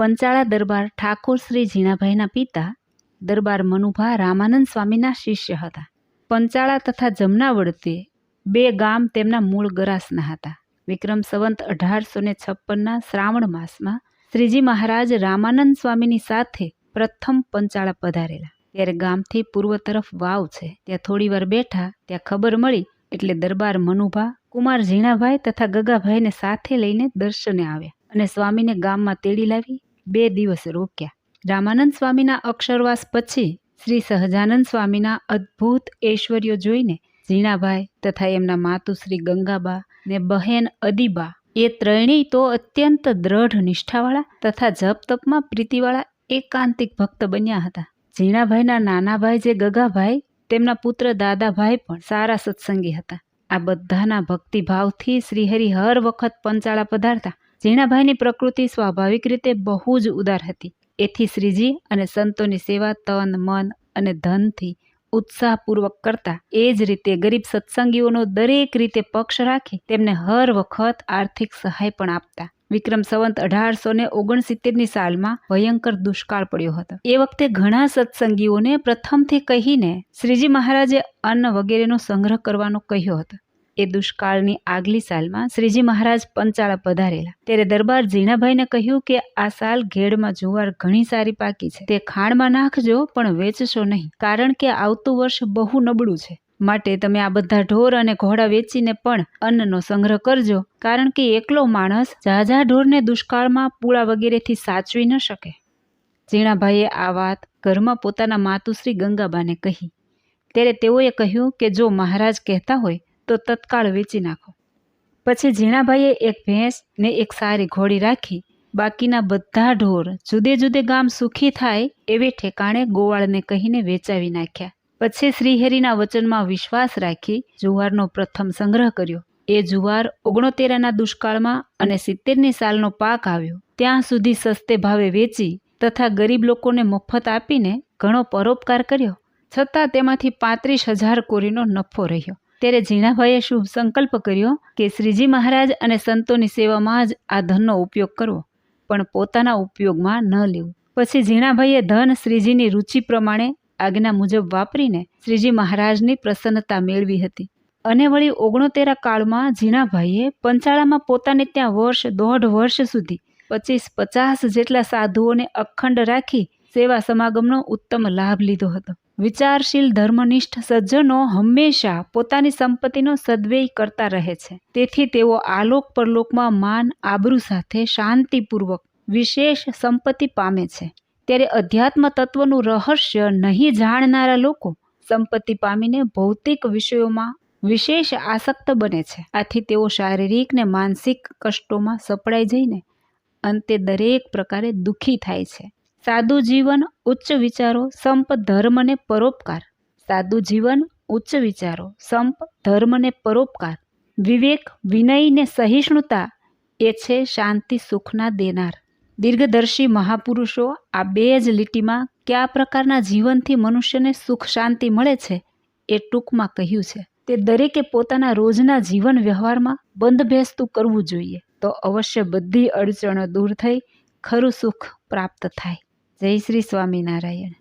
પંચાળા દરબાર ઠાકોર શ્રી ઝીણાભાઈના પિતા દરબાર મનુભા રામાનંદ સ્વામીના શિષ્ય હતા. પંચાળા તથા જમનાવડ બે ગામ તેમના મૂળ ગરાસના હતા. વિક્રમ સંવત 1856ના શ્રાવણ માસમાં શ્રીજી મહારાજ રામાનંદ સ્વામીની સાથે પ્રથમ પંચાળા પધારેલા. ત્યારે ગામથી પૂર્વ તરફ વાવ છે, ત્યાં થોડી વાર બેઠા. ત્યાં ખબર મળી એટલે દરબાર મનુભા કુમાર ઝીણાભાઈ તથા ગગાભાઈને સાથે લઈને દર્શને આવ્યા અને સ્વામીને ગામમાં તેડી લાવી 2 દિવસ રોક્યા. રામાનંદ સ્વામીના અક્ષરવાસ પછી શ્રી સહજાનંદ સ્વામીના અદ્ભુત ઐશ્વર્યો જોઈને ઝીણાભાઈ તથા એમના માતુશ્રી ગંગાબા ને બહેન અદીબા એ ત્રણેય તો અત્યંત દ્રઢ નિષ્ઠાવાળા તથા જપ તપમાં પ્રીતિવાળા એકાંતિક ભક્ત બન્યા હતા. ઝીણાભાઈના નાના ભાઈ જે ગગાભાઈ, તેમના પુત્ર દાદાભાઈ પણ સારા સત્સંગી હતા. આ બધાના ભક્તિભાવથી શ્રીહરિ હર વખત પંચાળા પધારતા. ઝીણાભાઈની પ્રકૃતિ સ્વાભાવિક રીતે બહુ જ ઉદાર હતી. એથી શ્રીજી અને સંતોની સેવા તન મન અને ધનથી ઉત્સાહપૂર્વક કરતા. એ જ રીતે ગરીબ સત્સંગીઓનો દરેક રીતે પક્ષ રાખી તેમને હર વખત આર્થિક સહાય પણ આપતા. વિક્રમ સંવત 1869ની સાલમાં ભયંકર દુષ્કાળ પડ્યો હતો. એ વખતે ઘણા સત્સંગીઓને પ્રથમથી કહીને શ્રીજી મહારાજે અન્ન વગેરેનો સંગ્રહ કરવાનો કહ્યો હતો. એ દુષ્કાળની આગલી સાલમાં શ્રીજી મહારાજ પંચાળા પધારેલા. ત્યારે દરબાર ઝીણાભાઈને કહ્યું કે આ સાલ ઘેડમાં જુવાર ઘણી સારી પાકી છે, તે ખાણમાં નાખજો પણ વેચશો નહીં, કારણ કે આવતું વર્ષ બહુ નબળું છે. માટે તમે આ બધા ઢોર અને ઘોડા વેચીને પણ અન્નનો સંગ્રહ કરજો, કારણ કે એકલો માણસ ઝાઝા ઢોરને દુષ્કાળમાં પૂળા વગેરેથી સાચવી ન શકે. ઝીણાભાઈએ આ વાત ઘરમાં પોતાના માતુશ્રી ગંગાબાને કહી. ત્યારે તેઓએ કહ્યું કે જો મહારાજ કહેતા હોય તો તત્કાળ વેચી નાખો. પછી ઝીણાભાઈએ એક ભેંસ ને એક સારી ઘોડી રાખી બાકીના બધા ઢોર જુદે જુદે ગામ સુખી થાય એવે ઠેકાણે ગોવાળને કહીને વેચાવી નાખ્યા. પછી શ્રીહરિના વચનમાં વિશ્વાસ રાખી જુવારનો પ્રથમ સંગ્રહ કર્યો. એ જુવાર 69ના દુષ્કાળમાં અને 70ની સાલનો પાક આવ્યો ત્યાં સુધી સસ્તે ભાવે વેચી તથા ગરીબ લોકોને મફત આપીને ઘણો પરોપકાર કર્યો. છતાં તેમાંથી 35,000 કોરીનો નફો રહ્યો. ત્યારે ઝીણાભાઈએ શુભ સંકલ્પ કર્યો કે શ્રીજી મહારાજ અને સંતોની સેવામાં જ આ ધનનો ઉપયોગ કરવો, પણ પોતાના ઉપયોગમાં ન લેવું. પછી ઝીણાભાઈએ ધન શ્રીજીની રુચિ પ્રમાણે આજ્ઞા મુજબ વાપરીને શ્રીજી મહારાજની પ્રસન્નતા મેળવી હતી. અને વળી 69 કાળમાં ઝીણાભાઈએ પંચાળામાં પોતાને ત્યાં વર્ષ 1.5 વર્ષ સુધી 25-50 જેટલા સાધુઓને અખંડ રાખી સેવા સમાગમનો ઉત્તમ લાભ લીધો હતો. વિચારશીલ ધર્મનિષ્ઠ સજ્જનો હંમેશા પોતાની સંપત્તિનો સદવ્યય કરતા રહે છે. તેથી તેઓ આલોક પરલોકમાં માન આબરૂ સાથે શાંતિપૂર્વક વિશેષ સંપત્તિ પામે છે. ત્યારે અધ્યાત્મ તત્વનું રહસ્ય નહીં જાણનારા લોકો સંપત્તિ પામીને ભૌતિક વિષયોમાં વિશેષ આસક્ત બને છે. આથી તેઓ શારીરિક ને માનસિક કષ્ટોમાં સપડાઈ જઈને અંતે દરેક પ્રકારે દુઃખી થાય છે. સાદું જીવન, ઉચ્ચ વિચારો, સંપ, ધર્મ ને પરોપકાર. સાદું જીવન, ઉચ્ચ વિચારો, સંપ, ધર્મ ને પરોપકાર, વિવેક, વિનય ને સહિષ્ણુતા એ છે શાંતિ સુખના દેનાર. દીર્ઘદર્શી મહાપુરુષો આ 2 જ લીટીમાં કયા પ્રકારના જીવનથી મનુષ્યને સુખ શાંતિ મળે છે એ ટૂંકમાં કહ્યું છે. તે દરેકે પોતાના રોજના જીવન વ્યવહારમાં બંધબેસતું કરવું જોઈએ, તો અવશ્ય બધી અડચણો દૂર થઈ ખરું સુખ પ્રાપ્ત થાય. જય શ્રી સ્વામિનારાયણ.